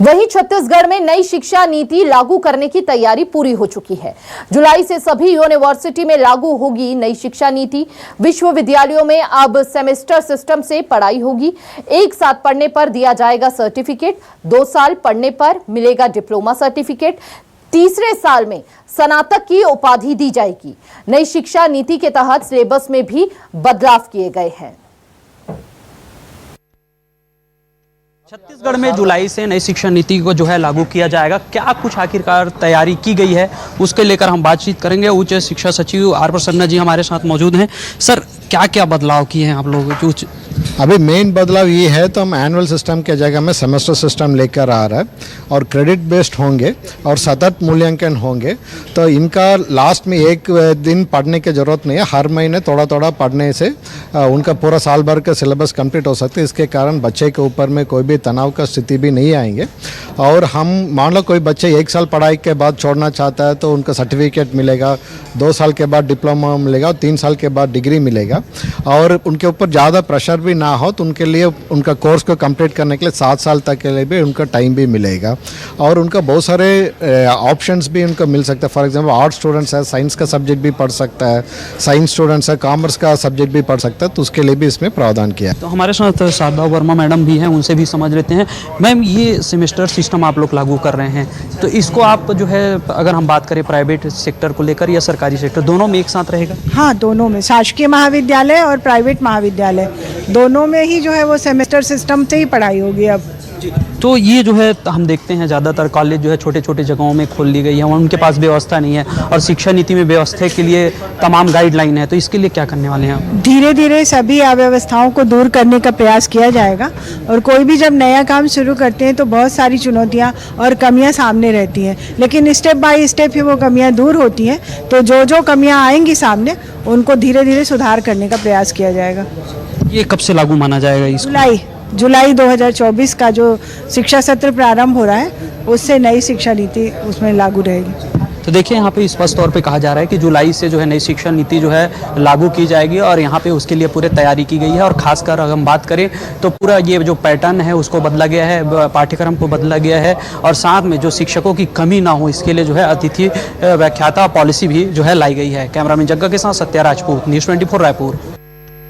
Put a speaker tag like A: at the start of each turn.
A: वहीं छत्तीसगढ़ में नई शिक्षा नीति लागू करने की तैयारी पूरी हो चुकी है। जुलाई से सभी यूनिवर्सिटी में लागू होगी नई शिक्षा नीति। विश्वविद्यालयों में अब सेमेस्टर सिस्टम से पढ़ाई होगी। एक साथ पढ़ने पर दिया जाएगा सर्टिफिकेट, 2 साल पढ़ने पर मिलेगा डिप्लोमा सर्टिफिकेट, तीसरे साल में स्नातक की उपाधि दी जाएगी। नई शिक्षा नीति के तहत सिलेबस में भी बदलाव किए गए हैं।
B: छत्तीसगढ़ में जुलाई से नई शिक्षा नीति को जो है लागू किया जाएगा। क्या कुछ आखिरकार तैयारी की गई है, उसके लेकर हम बातचीत करेंगे। उच्च शिक्षा सचिव आर प्रसन्ना जी हमारे साथ मौजूद हैं। सर, क्या क्या बदलाव किए हैं आप लोग?
C: अभी मेन बदलाव ये है तो हम एनुअल सिस्टम के जगह में सेमेस्टर सिस्टम लेकर आ रहा है और क्रेडिट बेस्ड होंगे और सतत मूल्यांकन होंगे। तो इनका लास्ट में एक दिन पढ़ने की ज़रूरत नहीं है, हर महीने थोड़ा थोड़ा पढ़ने से उनका पूरा साल भर का सिलेबस कंप्लीट हो सकता है। इसके कारण बच्चे के ऊपर में कोई भी तनाव का स्थिति भी नहीं आएंगे। और हम मान लो कोई बच्चे 1 साल पढ़ाई के बाद छोड़ना चाहता है तो उनका सर्टिफिकेट मिलेगा, 2 साल के बाद डिप्लोमा मिलेगा और 3 साल के बाद डिग्री मिलेगा। और उनके ऊपर ज़्यादा प्रेशर भी ना हो तो उनके लिए उनका कोर्स को कंप्लीट करने के लिए 7 साल तक के लिए भी उनका टाइम भी मिलेगा। और उनका बहुत सारे ऑप्शंस भी उनको मिल सकता है। फॉर एग्जांपल आर्ट स्टूडेंट्स है, साइंस का सब्जेक्ट भी पढ़ सकता है, साइंस स्टूडेंट्स है, कॉमर्स का सब्जेक्ट भी पढ़ सकता है, तो उसके लिए भी इसमें प्रावधान किया है।
B: तो हमारे साथ शारदा वर्मा मैडम भी हैं, उनसे भी समझ लेते हैं। मैम, ये सेमेस्टर सिस्टम आप लोग लागू कर रहे हैं, तो इसको आप जो है अगर हम बात करें प्राइवेट सेक्टर को लेकर या सरकारी सेक्टर, दोनों में एक साथ रहेगा?
D: हाँ, दोनों में, शासकीय महाविद्यालय और प्राइवेट महाविद्यालय दोनों में ही जो है वो सेमेस्टर सिस्टम से ही पढ़ाई होगी अब।
B: तो ये जो है हम देखते हैं ज़्यादातर कॉलेज जो है छोटे छोटे जगहों में खोल ली गई है, उनके पास व्यवस्था नहीं है और शिक्षा नीति में व्यवस्था के लिए तमाम गाइडलाइन है, तो इसके लिए क्या करने वाले हैं आप?
D: धीरे धीरे सभी अव्यवस्थाओं को दूर करने का प्रयास किया जाएगा। और कोई भी जब नया काम शुरू करते हैं तो बहुत सारी चुनौतियाँ और कमियाँ सामने रहती हैं, लेकिन स्टेप बाय स्टेप ही वो कमियाँ दूर होती हैं। तो जो कमियाँ आएंगी सामने, उनको धीरे धीरे सुधार करने का प्रयास किया जाएगा।
B: ये कब से लागू माना जाएगा इसको?
D: जुलाई 2024 का जो शिक्षा सत्र प्रारंभ हो रहा है, उससे नई शिक्षा नीति उसमें लागू रहेगी।
B: तो देखिए, यहाँ पे स्पष्ट तौर पे कहा जा रहा है कि जुलाई से जो है नई शिक्षा नीति जो है लागू की जाएगी और यहाँ पे उसके लिए पूरी तैयारी की गई है। और खासकर अगर हम बात करें तो पूरा ये जो पैटर्न है उसको बदला गया है, पाठ्यक्रम को बदला गया है और साथ में जो शिक्षकों की कमी ना हो इसके लिए जो है अतिथि व्याख्याता पॉलिसी भी जो है लाई गई है। कैमरामैन जग्गा के साथ सत्या राजपूत, न्यूज़ 24 रायपुर।